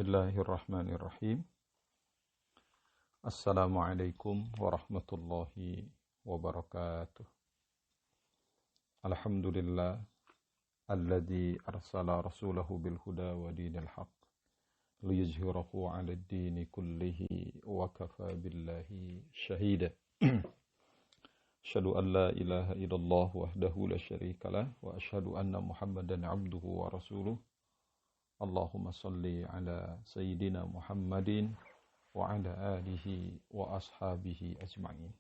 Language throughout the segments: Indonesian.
Bismillahirrahmanirrahim. Assalamualaikum warahmatullahi wabarakatuh. Alhamdulillah alladzi arsala rasulahu bil huda wa dinil haqq liyuzhirahu 'ala ad-dini kullihi wa kafa billahi shahida. Asyhadu an la ilaha illallah wahdahu la syarikalah wa asyhadu anna Muhammadan 'abduhu wa rasuluh. Allahumma salli ala Sayyidina Muhammadin wa ala alihi wa ashabihi ajma'in.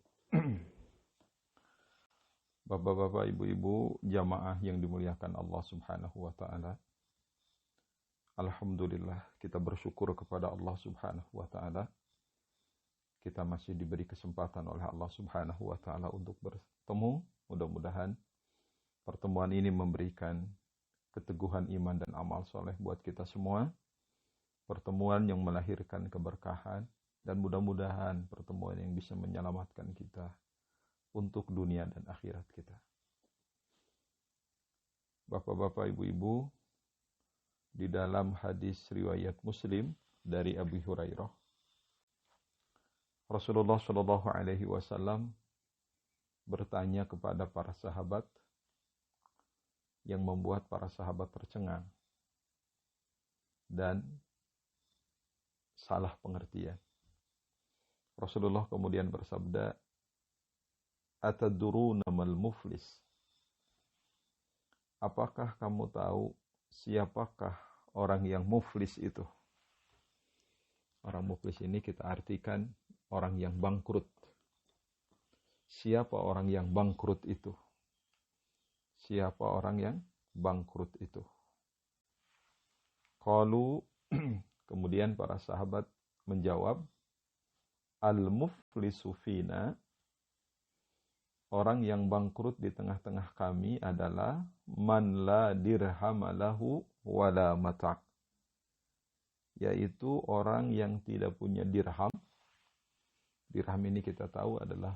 Bapak-bapak, ibu-ibu, jamaah yang dimuliakan Allah Subhanahu wa ta'ala. Alhamdulillah, kita bersyukur kepada Allah Subhanahu wa ta'ala. Kita masih diberi kesempatan oleh Allah Subhanahu wa ta'ala untuk bertemu. Mudah-mudahan pertemuan ini memberikan keteguhan iman dan amal soleh buat kita semua. Pertemuan yang melahirkan keberkahan dan mudah-mudahan pertemuan yang bisa menyelamatkan kita untuk dunia dan akhirat kita. Bapak-bapak, ibu-ibu, di dalam hadis riwayat Muslim dari Abu Hurairah, Rasulullah Shallallahu Alaihi Wasallam bertanya kepada para sahabat, yang membuat para sahabat tercengang dan salah pengertian. Rasulullah kemudian bersabda, "Atadruna mal muflis?" Apakah kamu tahu siapakah orang yang muflis itu? Orang muflis ini kita artikan orang yang bangkrut. Siapa orang yang bangkrut itu? Siapa orang yang bangkrut itu? Qalu, kemudian para sahabat menjawab, al-muflisu fina, orang yang bangkrut di tengah-tengah kami adalah man la dirham lahu wala mata', yaitu orang yang tidak punya dirham. Dirham ini kita tahu adalah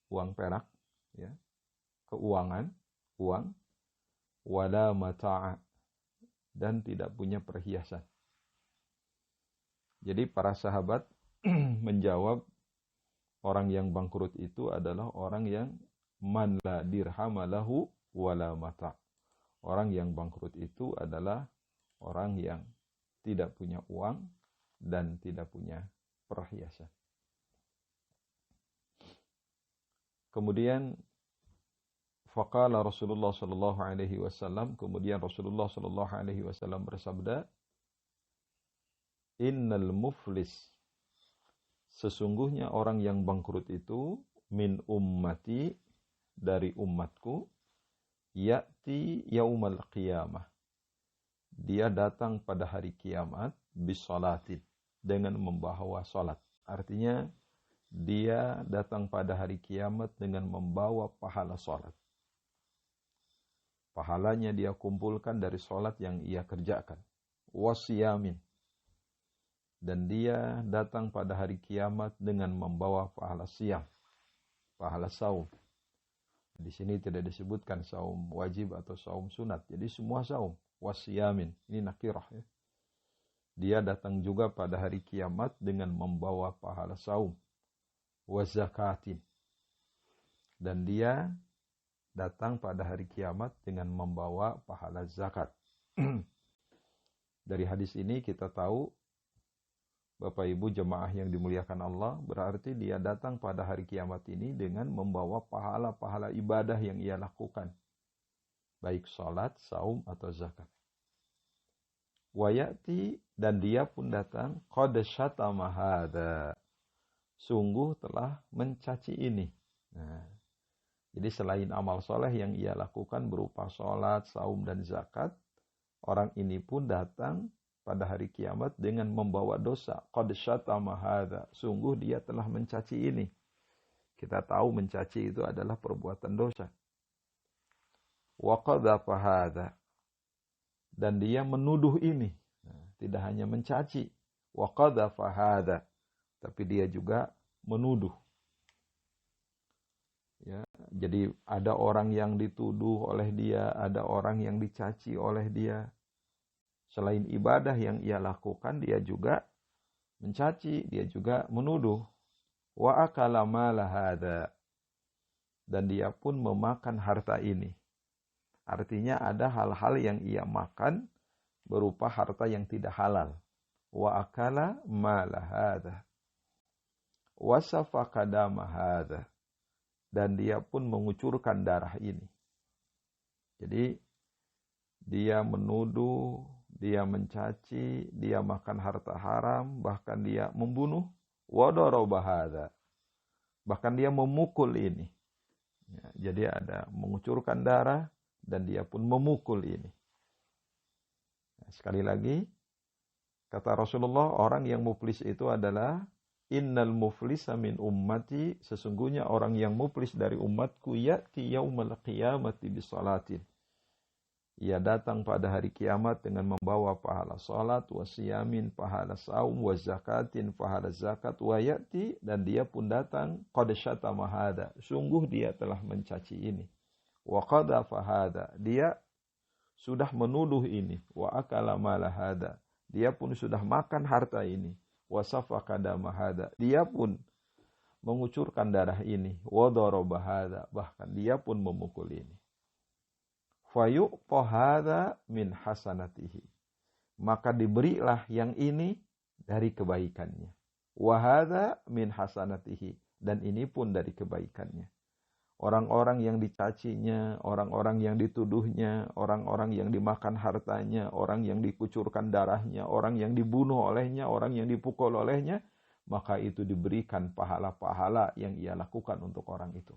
uang perak, ya, keuangan, uang, wala mata'a, dan tidak punya perhiasan. Jadi para sahabat menjawab, orang yang bangkrut itu adalah orang yang man la dirham lahu wala mata'. Orang yang bangkrut itu adalah orang yang tidak punya uang dan tidak punya perhiasan. Kemudian faqala Rasulullah sallallahu alaihi wasallam, kemudian Rasulullah sallallahu alaihi wasallam bersabda, innal muflis, sesungguhnya orang yang bangkrut itu, min ummati, dari umatku, ya'ti yaumal qiyamah, dia datang pada hari kiamat, bisolatin, dengan membawa salat. Artinya dia datang pada hari kiamat dengan membawa pahala salat. Pahalanya dia kumpulkan dari sholat yang ia kerjakan. Wasiyamin. Dan dia datang pada hari kiamat dengan membawa pahala siyam. Pahala saum. Di sini tidak disebutkan saum wajib atau saum sunat. Jadi semua saum. Wasiyamin. Ini nakirah, ya. Dia datang juga pada hari kiamat dengan membawa pahala saum. Wazakatin. Dan dia datang pada hari kiamat dengan membawa pahala zakat. Dari hadis ini kita tahu, Bapak Ibu jemaah yang dimuliakan Allah, berarti dia datang pada hari kiamat ini dengan membawa pahala-pahala ibadah yang ia lakukan, baik salat, saum atau zakat. Wayati, dan dia pun datang, qad syatama hadza, sungguh telah mencaci ini. Nah, jadi selain amal soleh yang ia lakukan berupa sholat, saum, dan zakat, orang ini pun datang pada hari kiamat dengan membawa dosa. Qad syatama hadza, sungguh dia telah mencaci ini. Kita tahu mencaci itu adalah perbuatan dosa. Wa qadhafa hadza, dan dia menuduh ini. Nah, tidak hanya mencaci, wa qadhafa hadza, tapi dia juga menuduh. Ya, jadi ada orang yang dituduh oleh dia, ada orang yang dicaci oleh dia. Selain ibadah yang ia lakukan, dia juga mencaci, dia juga menuduh. Wa akala mala hadza, dan dia pun memakan harta ini. Artinya ada hal-hal yang ia makan berupa harta yang tidak halal. Wa akala mala hadza wa safaka dama hadza, dan dia pun mengucurkan darah ini. Jadi dia menuduh, dia mencaci, dia makan harta haram, bahkan dia membunuh. Wa daraba hadza, bahkan dia memukul ini. Ya, jadi ada mengucurkan darah dan dia pun memukul ini. Nah, sekali lagi, kata Rasulullah, orang yang muflis itu adalah innal muflisa min ummati, sesungguhnya orang yang muflis dari umatku ya'ti yaumal qiyamati bisalatin. Ia datang pada hari kiamat dengan membawa pahala salat, wa siyamin, pahala saum, wa zakatin, pahala zakat, wa ya'ti, dan dia pun datang qad syatama hadza, sungguh dia telah mencaci ini. Wa qadhafa hadza, dia sudah menuduh ini. Wa akala mala hadza, dia pun sudah makan harta ini. Wa safaka dama hadza, dia pun mengucurkan darah ini. Wa daraba hadza, bahkan dia pun memukul ini. Fayu'ta hadza min hasanatihi, maka diberilah yang ini dari kebaikannya. Wa hadza min hasanatihi, dan ini pun dari kebaikannya. Orang-orang yang dicacinya, orang-orang yang dituduhnya, orang-orang yang dimakan hartanya, orang yang dikucurkan darahnya, orang yang dibunuh olehnya, orang yang dipukul olehnya, maka itu diberikan pahala-pahala yang ia lakukan untuk orang itu.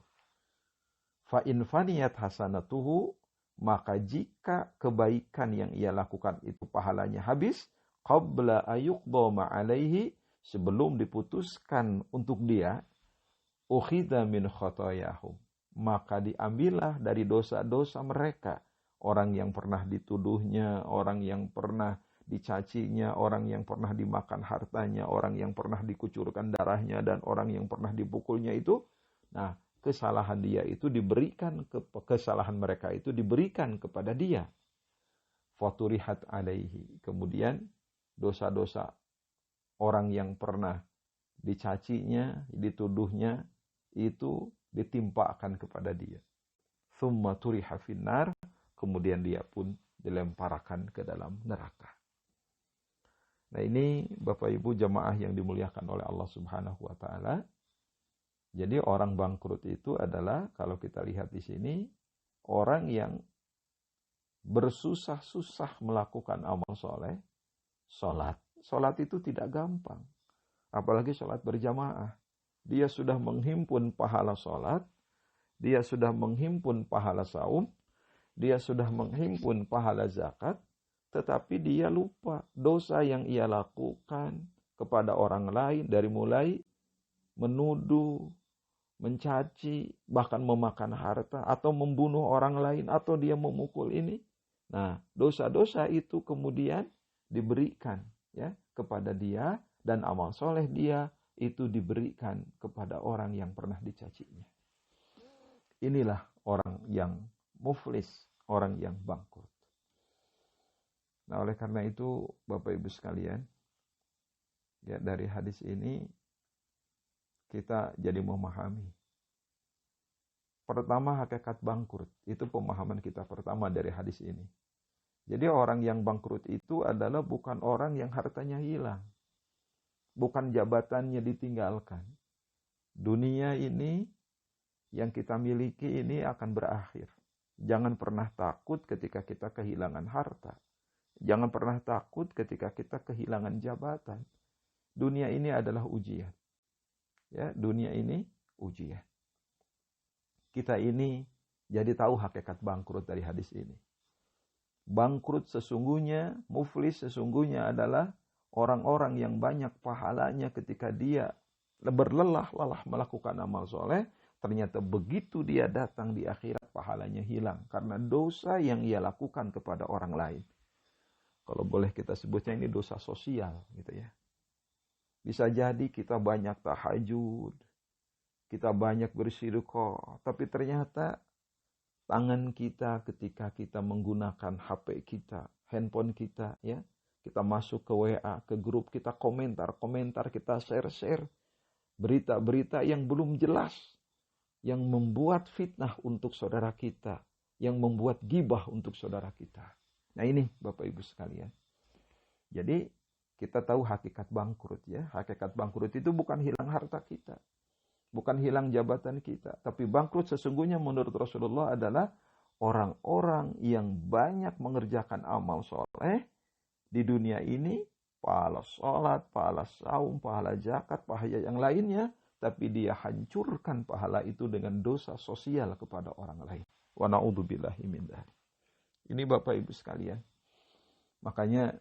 Fa in faniyat hasanatuhu, maka jika kebaikan yang ia lakukan itu pahalanya habis, qabla ayuqda ma'alaihi, sebelum diputuskan untuk dia, ukhidha min khotoyahum, maka diambillah dari dosa-dosa mereka. Orang yang pernah dituduhnya, orang yang pernah dicacinya, orang yang pernah dimakan hartanya, orang yang pernah dikucurkan darahnya, dan orang yang pernah dipukulnya itu, nah, kesalahan dia itu diberikan, kesalahan mereka itu diberikan kepada dia. Faturihat alaihi, kemudian dosa-dosa orang yang pernah dicacinya, dituduhnya, itu ditimpakan kepada dia. Tsumma turiha finnar, kemudian dia pun dilemparkan ke dalam neraka. Nah, ini Bapak Ibu jamaah yang dimuliakan oleh Allah Subhanahu wa taala. Jadi orang bangkrut itu adalah, kalau kita lihat di sini, orang yang bersusah-susah melakukan amal soleh, sholat. Sholat itu tidak gampang, apalagi sholat berjamaah. Dia sudah menghimpun pahala sholat, dia sudah menghimpun pahala saum, dia sudah menghimpun pahala zakat, tetapi dia lupa dosa yang ia lakukan kepada orang lain, dari mulai menuduh, mencaci, bahkan memakan harta, atau membunuh orang lain, atau dia memukul ini. Nah, dosa-dosa itu kemudian diberikan ya kepada dia, dan amal soleh dia itu diberikan kepada orang yang pernah dicacinya. Inilah orang yang muflis, orang yang bangkrut. Nah, oleh karena itu Bapak Ibu sekalian, ya, dari hadis ini kita jadi memahami. Pertama, hakikat bangkrut. Itu pemahaman kita pertama dari hadis ini. Jadi orang yang bangkrut itu adalah bukan orang yang hartanya hilang. Bukan jabatannya ditinggalkan. Dunia ini yang kita miliki ini akan berakhir. Jangan pernah takut ketika kita kehilangan harta. Jangan pernah takut ketika kita kehilangan jabatan. Dunia ini adalah ujian. Ya, dunia ini ujian. Kita ini jadi tahu hakikat bangkrut dari hadis ini. Bangkrut sesungguhnya, muflis sesungguhnya adalah orang-orang yang banyak pahalanya ketika dia berlelah-lelah melakukan amal soleh. Ternyata begitu dia datang di akhirat, pahalanya hilang karena dosa yang ia lakukan kepada orang lain. Kalau boleh kita sebutnya ini dosa sosial gitu ya. Bisa jadi kita banyak tahajud, kita banyak bersedekah, tapi ternyata tangan kita ketika kita menggunakan HP kita, handphone kita, ya, Kita masuk ke WA, ke grup, kita komentar, kita share berita-berita yang belum jelas, yang membuat fitnah untuk saudara kita, yang membuat gibah untuk saudara kita. Nah ini Bapak Ibu sekalian. Jadi kita tahu hakikat bangkrut ya. Hakikat bangkrut itu bukan hilang harta kita, bukan hilang jabatan kita, tapi bangkrut sesungguhnya menurut Rasulullah adalah orang-orang yang banyak mengerjakan amal soleh di dunia ini, pahala sholat, pahala saum, pahala zakat, pahala yang lainnya, tapi dia hancurkan pahala itu dengan dosa sosial kepada orang lain. Wa na'udzubillahi min dzalik. Ini Bapak Ibu sekalian. Makanya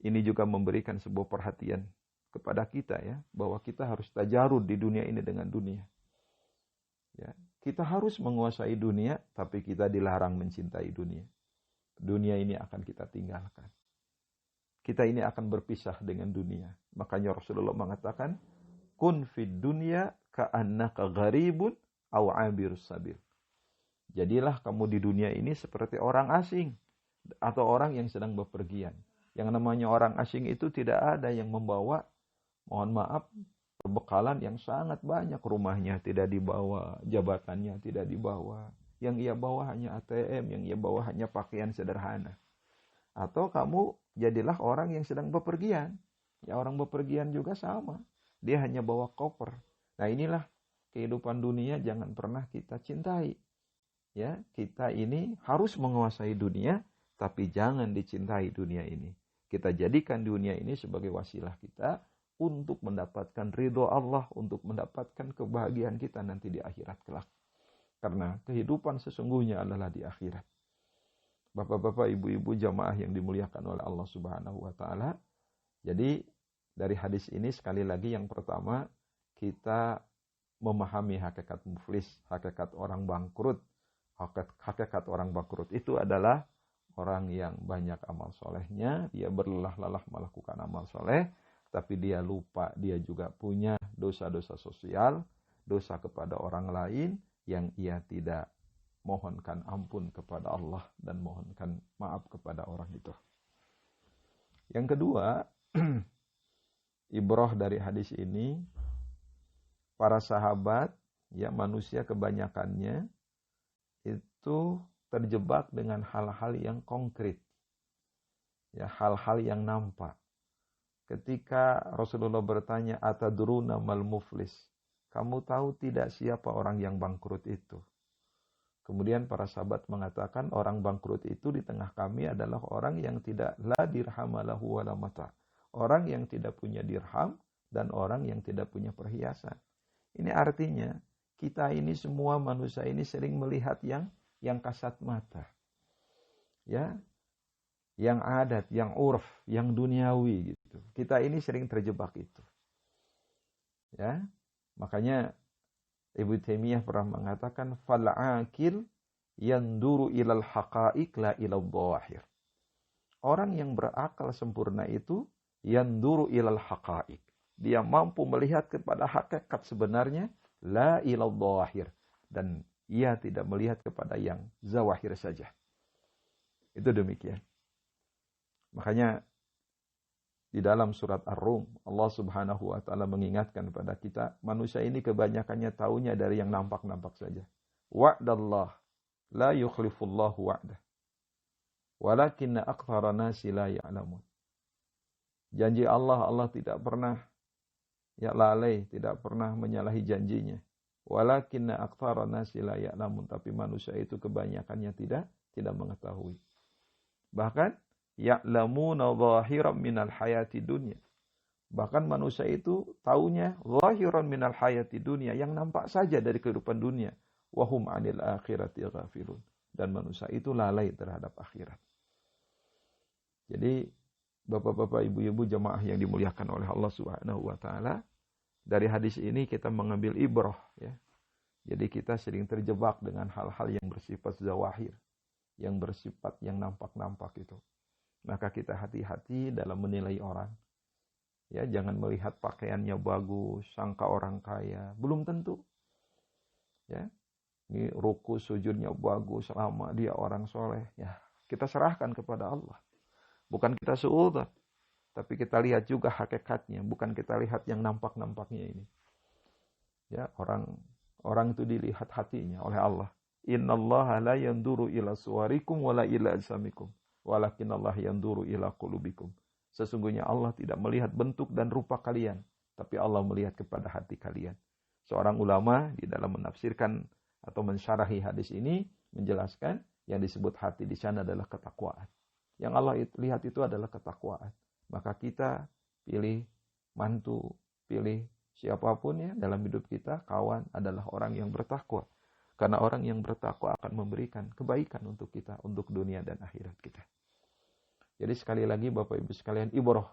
ini juga memberikan sebuah perhatian kepada kita ya, bahwa kita harus tajarud di dunia ini dengan dunia. Ya, kita harus menguasai dunia, tapi kita dilarang mencintai dunia. Dunia ini akan kita tinggalkan. Kita ini akan berpisah dengan dunia. Makanya Rasulullah mengatakan, kun fid dunya ka'annaka gharibun aw 'abirus sabil. Jadilah kamu di dunia ini seperti orang asing atau orang yang sedang bepergian. Yang namanya orang asing itu tidak ada yang membawa, mohon maaf, perbekalan yang sangat banyak. Rumahnya tidak dibawa, jabatannya tidak dibawa. Yang ia bawa hanya ATM, yang ia bawa hanya pakaian sederhana. Atau kamu jadilah orang yang sedang bepergian. Ya orang bepergian juga sama. Dia hanya bawa koper. Nah inilah kehidupan dunia, jangan pernah kita cintai. Ya, kita ini harus menguasai dunia, tapi jangan dicintai dunia ini. Kita jadikan dunia ini sebagai wasilah kita untuk mendapatkan ridho Allah, untuk mendapatkan kebahagiaan kita nanti di akhirat kelak. Karena kehidupan sesungguhnya adalah di akhirat. Bapak-bapak, ibu-ibu jamaah yang dimuliakan oleh Allah Subhanahu wa taala. Jadi dari hadis ini sekali lagi yang pertama, kita memahami hakikat muflis, hakikat orang bangkrut. Hakikat orang bangkrut itu adalah orang yang banyak amal solehnya, dia berlelah-lelah melakukan amal soleh, tapi dia lupa dia juga punya dosa-dosa sosial, dosa kepada orang lain yang ia tidak mohonkan ampun kepada Allah dan mohonkan maaf kepada orang itu. Yang kedua, ibrah dari hadis ini, para sahabat, ya manusia kebanyakannya itu terjebak dengan hal-hal yang konkret, ya hal-hal yang nampak. Ketika Rasulullah bertanya, atadruna mal muflis, kamu tahu tidak siapa orang yang bangkrut itu? Kemudian para sahabat mengatakan, orang bangkrut itu di tengah kami adalah orang yang tidak la dirhamalahu wala mata. Orang yang tidak punya dirham dan orang yang tidak punya perhiasan. Ini artinya kita ini semua manusia ini sering melihat yang kasat mata. Ya. Yang adat, yang urf, yang duniawi gitu. Kita ini sering terjebak itu. Ya. Makanya Ibnu Taimiyah pernah mengatakan fal aqil yanduru ilal haqa'iq la ilal dhahir. Orang yang berakal sempurna itu yanduru ilal haqa'iq. Dia mampu melihat kepada hakikat sebenarnya la ilal dhahir, dan ia tidak melihat kepada yang zawahir saja. Itu demikian. Makanya di dalam surat Ar-Rum, Allah Subhanahu wa taala mengingatkan kepada kita, manusia ini kebanyakannya taunya dari yang nampak-nampak saja. Wa'dallah la yukhlifullahu wa'dah. Walakinna aktsara nasi la ya'lamun. Janji Allah tidak pernah lalai, tidak pernah menyalahi janjinya. Walakinna aktsara nasi la ya'lamun, tapi manusia itu kebanyakannya tidak mengetahui. Bahkan ya'lamuna zahiran minal hayati dunya. Bahkan manusia itu taunya zahiran minal hayati dunya, yang nampak saja dari kehidupan dunia. Wahum 'anil akhirati ghafilun. Dan manusia itu lalai terhadap akhirat. Jadi bapak-bapak, ibu-ibu jamaah yang dimuliakan oleh Allah Subhanahu wa taala, dari hadis ini kita mengambil ibrah ya. Jadi kita sering terjebak dengan hal-hal yang bersifat zawahir, yang bersifat yang nampak-nampak itu. Maka kita hati-hati dalam menilai orang. Ya, jangan melihat pakaiannya bagus, sangka orang kaya, belum tentu. Ya. Ini ruku sujudnya bagus, lama dia orang soleh. Ya, kita serahkan kepada Allah. Bukan kita suudzon, tapi kita lihat juga hakikatnya, bukan kita lihat yang nampak-nampaknya ini. Ya, orang itu dilihat hatinya oleh Allah. Innallaha la yanduru ila suwarikum wala ila ajsamikum, walakinallaha yanduru ila qulubikum. Sesungguhnya Allah tidak melihat bentuk dan rupa kalian, tapi Allah melihat kepada hati kalian. Seorang ulama di dalam menafsirkan atau mensyarahi hadis ini menjelaskan yang disebut hati di sana adalah ketakwaan. Yang Allah lihat itu adalah ketakwaan. Maka kita pilih mantu, pilih siapapun ya dalam hidup kita, kawan adalah orang yang bertakwa. Karena orang yang bertakwa akan memberikan kebaikan untuk kita, untuk dunia dan akhirat kita. Jadi sekali lagi Bapak Ibu sekalian, ibrah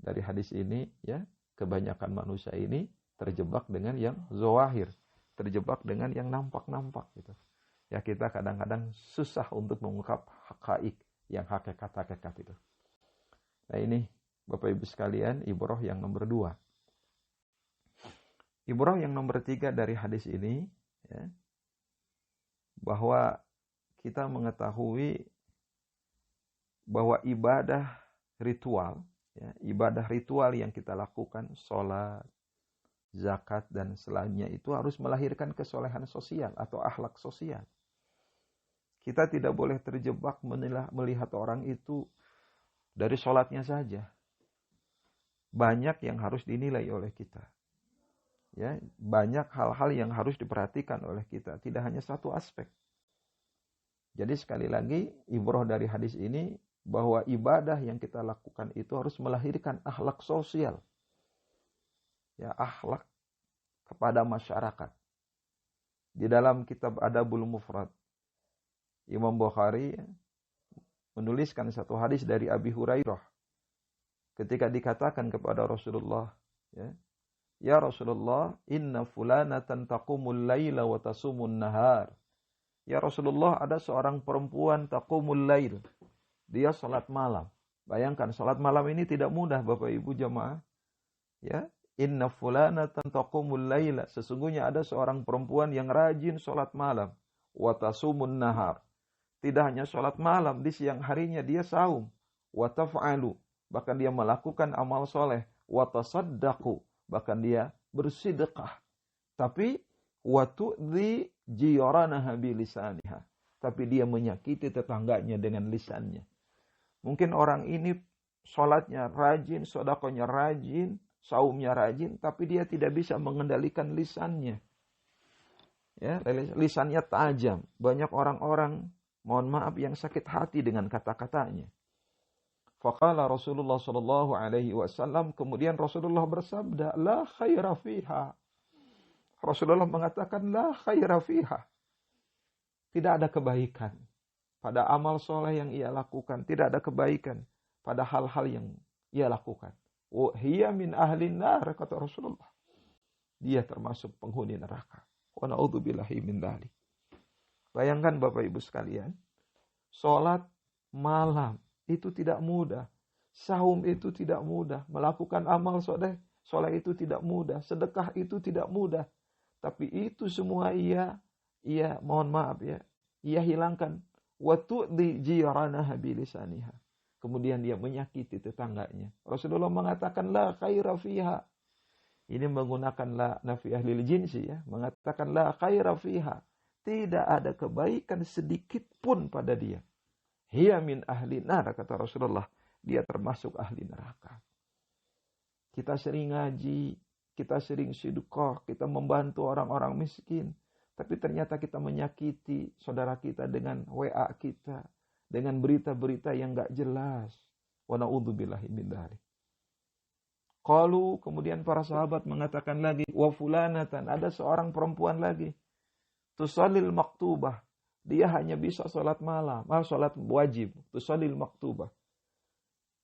dari hadis ini ya, kebanyakan manusia ini terjebak dengan yang zahir, terjebak dengan yang nampak-nampak gitu. Ya kita kadang-kadang susah untuk mengungkap hakaik, yang hakikat-hakikat itu. Nah ini Bapak Ibu sekalian, ibrah yang nomor 2. Ibrah yang nomor 3 dari hadis ini ya, bahwa kita mengetahui bahwa ibadah ritual, ya, ibadah ritual yang kita lakukan, sholat, zakat, dan selainnya itu harus melahirkan kesolehan sosial atau akhlak sosial. Kita tidak boleh terjebak melihat orang itu dari sholatnya saja. Banyak yang harus dinilai oleh kita. Ya, banyak hal-hal yang harus diperhatikan oleh kita. Tidak hanya satu aspek. Jadi sekali lagi, ibrah dari hadis ini bahwa ibadah yang kita lakukan itu harus melahirkan akhlak sosial. Ya, akhlak kepada masyarakat. Di dalam kitab Adabul Mufrad, Imam Bukhari menuliskan satu hadis dari Abi Hurairah. Ketika dikatakan kepada Rasulullah, ya Rasulullah, inna fulanatan taqumul laila wa tasumun nahar. Ya Rasulullah, ada seorang perempuan taqumul lail. Dia salat malam. Bayangkan, salat malam ini tidak mudah Bapak Ibu jamaah. Ya, inna fulanatan taqumul laila. Sesungguhnya ada seorang perempuan yang rajin salat malam. Wa tasumun nahar. Tidak hanya salat malam, di siang harinya dia saum. Wa taf'alu. Bahkan dia melakukan amal soleh. Wa tasaddaqu. Bahkan dia bersedekah. Tapi wa tu'dhi jiranaha bilisaniha. Tapi dia menyakiti tetangganya dengan lisannya. Mungkin orang ini sholatnya rajin, sedekahnya rajin, saumnya rajin, tapi dia tidak bisa mengendalikan lisannya. Ya, lisannya tajam. Banyak orang-orang, mohon maaf, yang sakit hati dengan kata-katanya. Faqala Rasulullah sallallahu alaihi wasallam, kemudian Rasulullah bersabda, la khaira fiha. Rasulullah mengatakan, la khaira fiha. Tidak ada kebaikan pada amal soleh yang ia lakukan. Tidak ada kebaikan pada hal-hal yang ia lakukan. Hiya min ahlin nar, kata Rasulullah. Dia termasuk penghuni neraka. Wa na'udzubillahi min dzalik. Bayangkan Bapak Ibu sekalian, sholat malam itu tidak mudah. Saum itu tidak mudah. Melakukan amal soleh itu tidak mudah. Sedekah itu tidak mudah. Tapi itu semua ia mohon maaf ya, ia hilangkan. Wa tu'dhi jiranaha bilisaniha. Kemudian dia menyakiti tetangganya. Rasulullah mengatakan la khaira fiha. Ini menggunakan la nafiyah lil jinsi ya, mengatakan la khaira fiha. Tidak ada kebaikan sedikit pun pada dia. Hiya min ahli nar, kata Rasulullah. Dia termasuk ahli neraka. Kita sering ngaji, kita sering sedekah, kita membantu orang-orang miskin. Tapi ternyata kita menyakiti saudara kita dengan WA kita. Dengan berita-berita yang gak jelas. Wa na'udzubillahi min dzalik. Qalu, kemudian para sahabat mengatakan lagi, wa fulanatan, ada seorang perempuan lagi. Tusallil maktubah. Dia hanya bisa sholat malam, sholat wajib. Tusallil maktubah.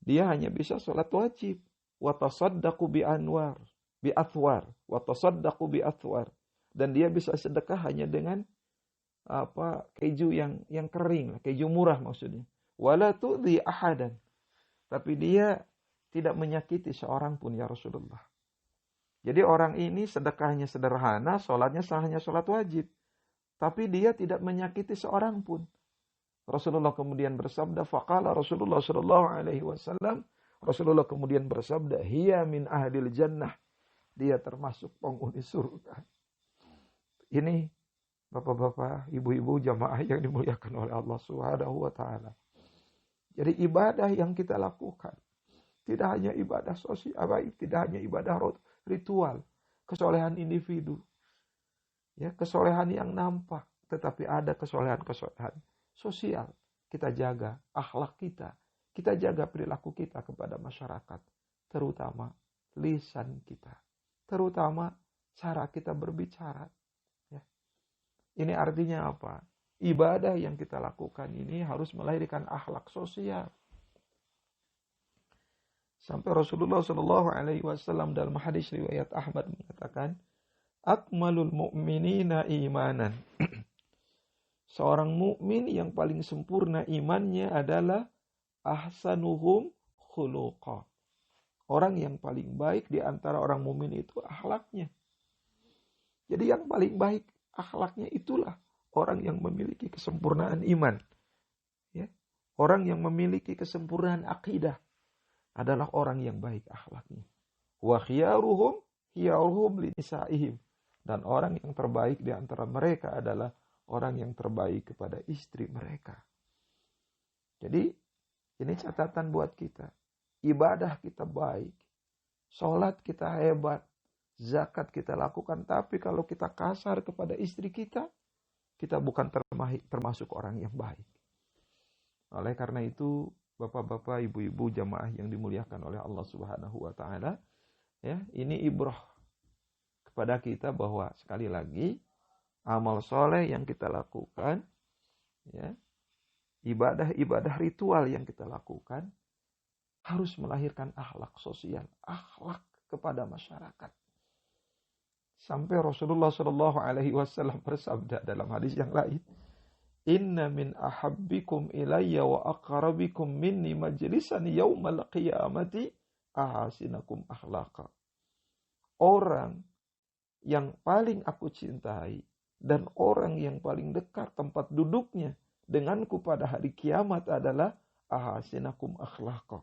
Dia hanya bisa sholat wajib. Wa tasaddaqu bi athwar. Wa tasaddaqu bi athwar. Dan dia bisa sedekah hanya dengan keju yang kering, keju murah maksudnya. Wala tu'dhi ahadan. Tapi dia tidak menyakiti seorang pun ya Rasulullah. Jadi orang ini sedekahnya sederhana, sholatnya hanya sholat wajib. Tapi dia tidak menyakiti seorang pun. Rasulullah kemudian bersabda, faqala Rasulullah sallallahu alaihi wasallam, Rasulullah kemudian bersabda, hiya min ahlil jannah. Dia termasuk penghuni surga. Ini bapak-bapak, ibu-ibu jamaah yang dimuliakan oleh Allah Subhanahu wa taala. Jadi ibadah yang kita lakukan tidak hanya ibadah sosial, tidak hanya ibadah ritual, kesolehan individu. Ya, kesolehan yang nampak, tetapi ada kesolehan-kesolehan sosial. Kita jaga akhlak kita. Kita jaga perilaku kita kepada masyarakat. Terutama lisan kita. Terutama cara kita berbicara. Ya. Ini artinya apa? Ibadah yang kita lakukan ini harus melahirkan akhlak sosial. Sampai Rasulullah Shallallahu Alaihi Wasallam dalam hadis riwayat Ahmad mengatakan, akmalul mu'minina imanan. Seorang mukmin yang paling sempurna imannya adalah ahsanuhum khuluqa. Orang yang paling baik di antara orang mukmin itu akhlaknya. Jadi yang paling baik akhlaknya itulah orang yang memiliki kesempurnaan iman. Ya. Orang yang memiliki kesempurnaan akidah adalah orang yang baik akhlaknya. Wa khiyaruhum li nisaihim. Dan orang yang terbaik di antara mereka adalah orang yang terbaik kepada istri mereka. Jadi ini catatan buat kita. Ibadah kita baik. Sholat kita hebat. Zakat kita lakukan. Tapi kalau kita kasar kepada istri kita, kita bukan termasuk orang yang baik. Oleh karena itu, bapak-bapak, ibu-ibu, jamaah yang dimuliakan oleh Allah Subhanahu wa taala, ya, ini ibrah kepada kita bahwa sekali lagi amal soleh yang kita lakukan, ya, ibadah-ibadah ritual yang kita lakukan harus melahirkan akhlak sosial, akhlak kepada masyarakat. Sampai Rasulullah Shallallahu Alaihi Wasallam bersabda dalam hadis yang lain, Inna min ahabbikum ilayya wa aqrabikum minni majlisan yawmal qiyamati ahasinakum akhlaqa. Orang yang paling aku cintai dan orang yang paling dekat tempat duduknya denganku pada hari kiamat adalah ahasinakum akhlaqa.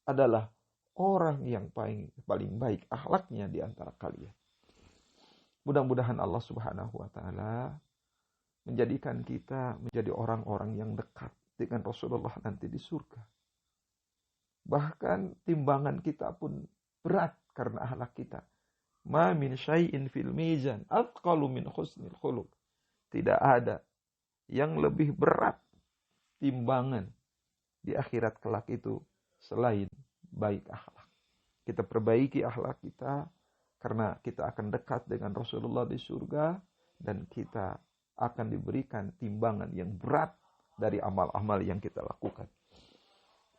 Adalah orang yang paling baik akhlaknya di antara kalian. Mudah-mudahan Allah Subhanahu wa taala menjadikan kita menjadi orang-orang yang dekat dengan Rasulullah nanti di surga. Bahkan timbangan kita pun berat karena akhlak kita. Ma min syai'in fil mizan athqalu min husnil khuluq. Tidak ada yang lebih berat timbangan di akhirat kelak itu selain baik akhlak. Kita perbaiki akhlak kita karena kita akan dekat dengan Rasulullah di surga dan kita akan diberikan timbangan yang berat dari amal-amal yang kita lakukan.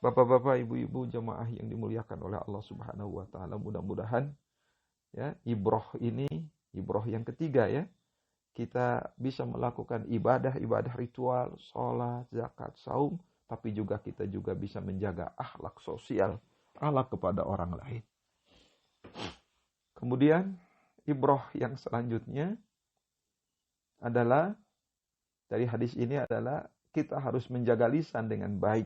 Bapak-bapak, ibu-ibu, jamaah yang dimuliakan oleh Allah Subhanahu wa taala, mudah-mudahan ya, ibrah ini, ibrah yang ketiga ya, kita bisa melakukan ibadah-ibadah ritual, sholat, zakat, saum, tapi juga kita juga bisa menjaga akhlak sosial, akhlak kepada orang lain. Kemudian ibrah yang selanjutnya adalah dari hadis ini adalah kita harus menjaga lisan dengan baik.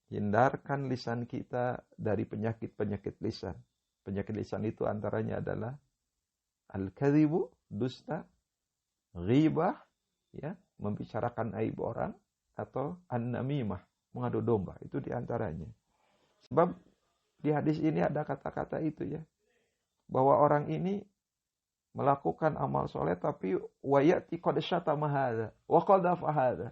Hindarkan lisan kita dari penyakit-penyakit lisan. Penyakit lisan itu antaranya adalah al-kadzibu, dusta, ghibah, ya, membicarakan aib orang, atau an-namimah, mengadu domba. Itu diantaranya. Sebab di hadis ini ada kata-kata itu ya, bahwa orang ini melakukan amal soleh tapi wayati qad syatama hadza wa qadhafa hadza.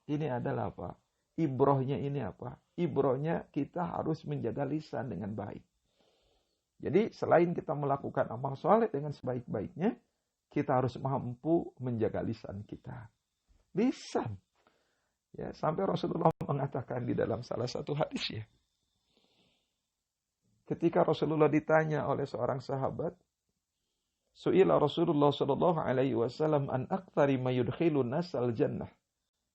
Ini adalah apa? Ibrahnya ini apa? Ibrahnya kita harus menjaga lisan dengan baik. Jadi selain kita melakukan amal soleh dengan sebaik-baiknya, kita harus mampu menjaga lisan kita. Lisan. Ya, sampai Rasulullah mengatakan di dalam salah satu hadis ya. Ketika Rasulullah ditanya oleh seorang sahabat, Su'ila Rasulullah sallallahu alaihi wasallam an aktsari ma yudkhilun nas al jannah.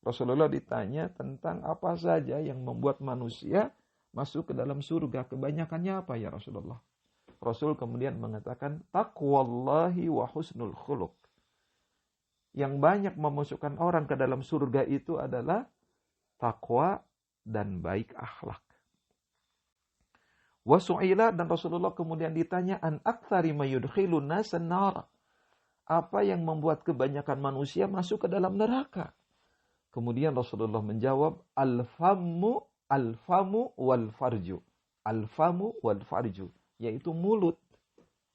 Rasulullah ditanya tentang apa saja yang membuat manusia masuk ke dalam surga. Kebanyakannya apa ya Rasulullah? Rasul kemudian mengatakan taqwallahi wa husnul khuluq. Yang banyak memasukkan orang ke dalam surga itu adalah takwa, dan baik akhlak. Wa su'ila, dan Rasulullah kemudian ditanya, an aktsari ma yudkhilun nasan nar. Apa yang membuat kebanyakan manusia masuk ke dalam neraka? Kemudian Rasulullah menjawab, al-famu wal farju. Al-famu wal farju, yaitu mulut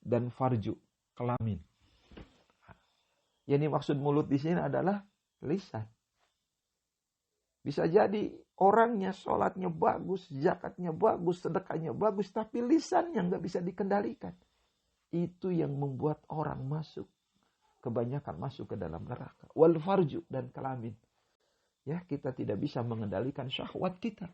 dan farju, kelamin. Yang dimaksud mulut di sini adalah lisan. Bisa jadi orangnya sholatnya bagus, zakatnya bagus, sedekahnya bagus, tapi lisannya nggak bisa dikendalikan. Itu yang membuat orang kebanyakan masuk ke dalam neraka. Wal farju, dan kelamin. Ya, kita tidak bisa mengendalikan syahwat kita.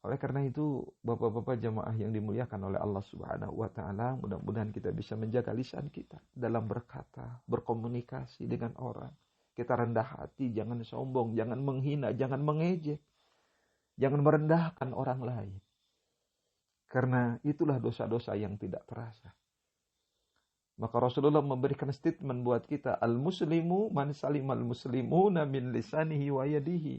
Oleh karena itu, bapak-bapak jamaah yang dimuliakan oleh Allah Subhanahu wa taala, mudah-mudahan kita bisa menjaga lisan kita dalam berkata, berkomunikasi dengan orang. Kita rendah hati, jangan sombong, jangan menghina, jangan mengejek. Jangan merendahkan orang lain. Karena itulah dosa-dosa yang tidak terasa. Maka Rasulullah memberikan statement buat kita, al-muslimu man salimal muslimuna min lisanihi wa yadihi.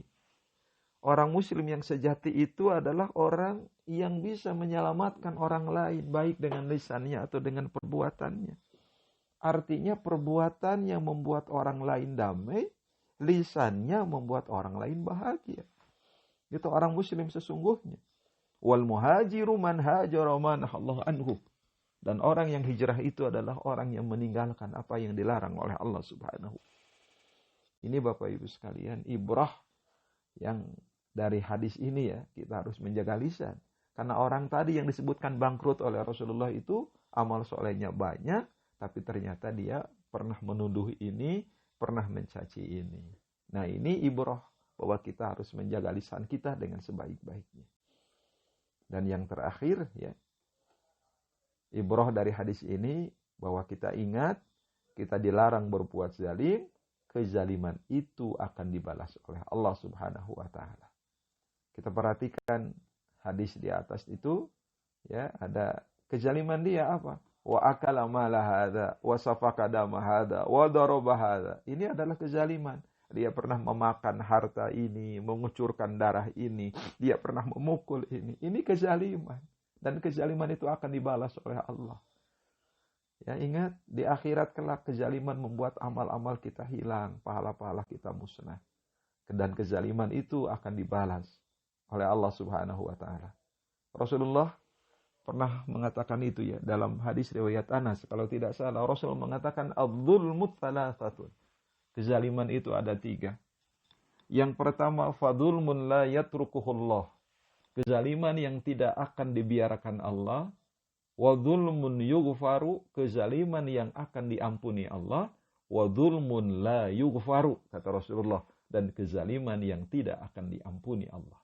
Orang muslim yang sejati itu adalah orang yang bisa menyelamatkan orang lain, baik dengan lisannya atau dengan perbuatannya. Artinya perbuatan yang membuat orang lain damai, lisannya membuat orang lain bahagia. Itu orang muslim sesungguhnya. Wal muhajiru man hajara man Allah anhu. Dan orang yang hijrah itu adalah orang yang meninggalkan apa yang dilarang oleh Allah Subhanahu. Ini Bapak Ibu sekalian, ibrah yang dari hadis ini ya, kita harus menjaga lisan. Karena orang tadi yang disebutkan bangkrut oleh Rasulullah itu amal solehnya banyak, tapi ternyata dia pernah menuduh ini, pernah mencaci ini. Nah, ini ibrah bahwa kita harus menjaga lisan kita dengan sebaik-baiknya. Dan yang terakhir ya, ibrah dari hadis ini bahwa kita ingat, kita dilarang berbuat zalim, kezaliman itu akan dibalas oleh Allah Subhanahu wa taala. Kita perhatikan hadis di atas itu, ya, ada kezaliman dia apa? Wa akala mala hadza wa safaka dama hadza wa daraba hadza. Ini adalah kezaliman. Dia pernah memakan harta ini, mengucurkan darah ini, dia pernah memukul ini. Ini kezaliman. Dan kezaliman itu akan dibalas oleh Allah. Ya, ingat, di akhirat kelak kezaliman membuat amal-amal kita hilang, pahala-pahala kita musnah. Dan kezaliman itu akan dibalas oleh Allah Subhanahu wa taala. Rasulullah pernah mengatakan itu ya dalam hadis riwayat Anas, kalau tidak salah Rasul mengatakan adz-dzulmu tsalathatun. Kezaliman itu ada 3. Yang pertama, fadzulmun la yatrukuhullah. Kezaliman yang tidak akan dibiarkan Allah. Wa dzulmun yughfaru, kezaliman yang akan diampuni Allah. Wa dzulmun la yughfaru, kata Rasulullah, dan kezaliman yang tidak akan diampuni Allah.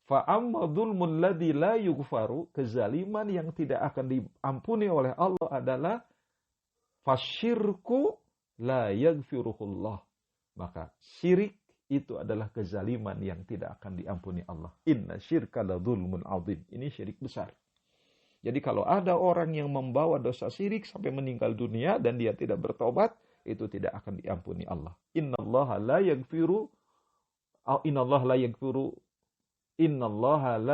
Fa amma dzulmul ladzi la yughfaru, kezaliman yang tidak akan diampuni oleh Allah adalah fasyirku la yaghfiruhullah. Maka syirik itu adalah kezaliman yang tidak akan diampuni Allah. Inna syirka la dzulmun adzim. Ini syirik besar. Jadi kalau ada orang yang membawa dosa syirik sampai meninggal dunia dan dia tidak bertobat, itu tidak akan diampuni Allah. Innallaha la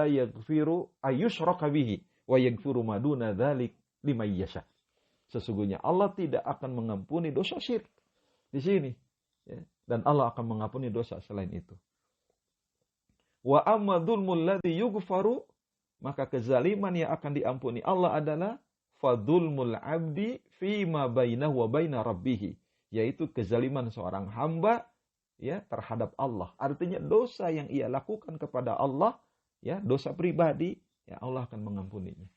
yaghfiru ayyushraka bihi wa yaghfiru ma duna dzalik liman yasha. Sesungguhnya Allah tidak akan mengampuni dosa syirik di sini, ya. Dan Allah akan mengampuni dosa selain itu. Wa amma dzulmul ladzi yughfaru, maka kezaliman yang akan diampuni Allah adalah fadzulmul abdi fima bainahu wa baina rabbih, yaitu kezaliman seorang hamba ya terhadap Allah. Artinya dosa yang ia lakukan kepada Allah, ya, dosa pribadi, ya Allah akan mengampuninya.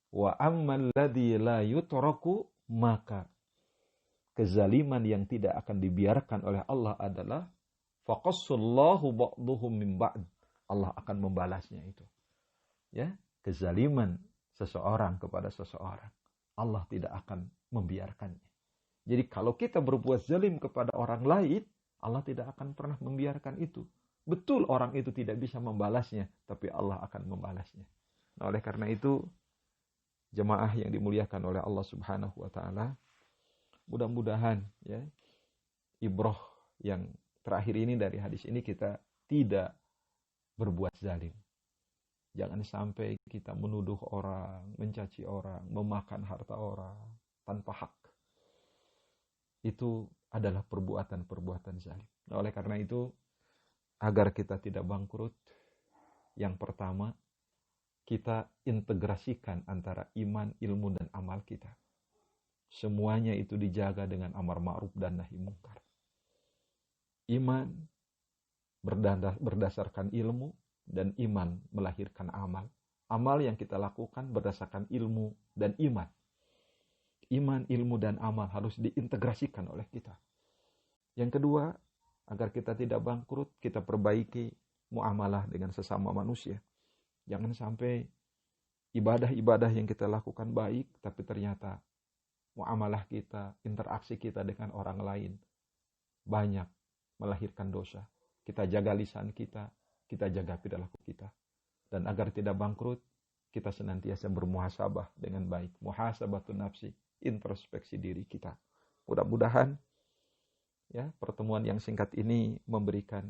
Wa ammal ladzi la yutraku, maka kezaliman yang tidak akan dibiarkan oleh Allah adalah faqassallahu ba'dhum min ba'd. Allah akan membalasnya itu. Ya, kezaliman seseorang kepada seseorang, Allah tidak akan membiarkannya. Jadi kalau kita berbuat zalim kepada orang lain, Allah tidak akan pernah membiarkan itu. Betul orang itu tidak bisa membalasnya, tapi Allah akan membalasnya. Nah, oleh karena itu, jemaah yang dimuliakan oleh Allah Subhanahu wa taala, mudah-mudahan ya ibrah yang terakhir ini dari hadis ini kita tidak berbuat zalim. Jangan sampai kita menuduh orang, mencaci orang, memakan harta orang tanpa hak. Itu adalah perbuatan-perbuatan zalim. Nah, oleh karena itu, agar kita tidak bangkrut, yang pertama, kita integrasikan antara iman, ilmu, dan amal kita. Semuanya itu dijaga dengan amar ma'ruf dan nahi mungkar. Iman berdasarkan ilmu, dan iman melahirkan amal. Amal yang kita lakukan berdasarkan ilmu dan iman. Iman, ilmu, dan amal harus diintegrasikan oleh kita. Yang kedua, agar kita tidak bangkrut, kita perbaiki muamalah dengan sesama manusia. Jangan sampai ibadah-ibadah yang kita lakukan baik, tapi ternyata muamalah kita, interaksi kita dengan orang lain banyak melahirkan dosa. Kita jaga lisan kita jaga perilaku kita. Dan agar tidak bangkrut, kita senantiasa bermuhasabah dengan baik. Muhasabatun nafsi, introspeksi diri kita. Mudah-mudahan ya, pertemuan yang singkat ini memberikan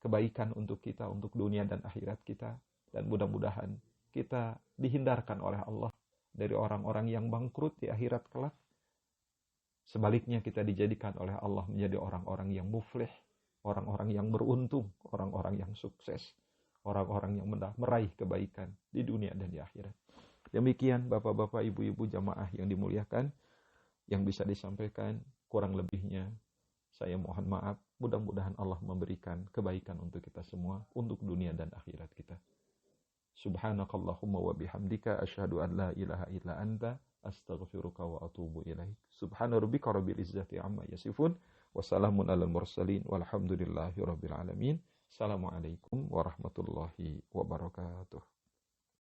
kebaikan untuk kita, untuk dunia dan akhirat kita. Dan mudah-mudahan kita dihindarkan oleh Allah dari orang-orang yang bangkrut di akhirat kelak. Sebaliknya kita dijadikan oleh Allah menjadi orang-orang yang muflih, orang-orang yang beruntung, orang-orang yang sukses, orang-orang yang meraih kebaikan di dunia dan di akhirat. Demikian bapak-bapak, ibu-ibu jamaah yang dimuliakan, yang bisa disampaikan, kurang lebihnya saya mohon maaf. Mudah-mudahan Allah memberikan kebaikan untuk kita semua, untuk dunia dan akhirat kita. Subhanakallahumma wa bihamdika asyhadu an la ilaha illa anta astaghfiruka wa atubu ilaik. Subhana rabbika rabbil izzati amma yasifun. Wassalamun alal mursalin walhamdulillahi rabbil alamin. Assalamualaikum warahmatullahi wabarakatuh.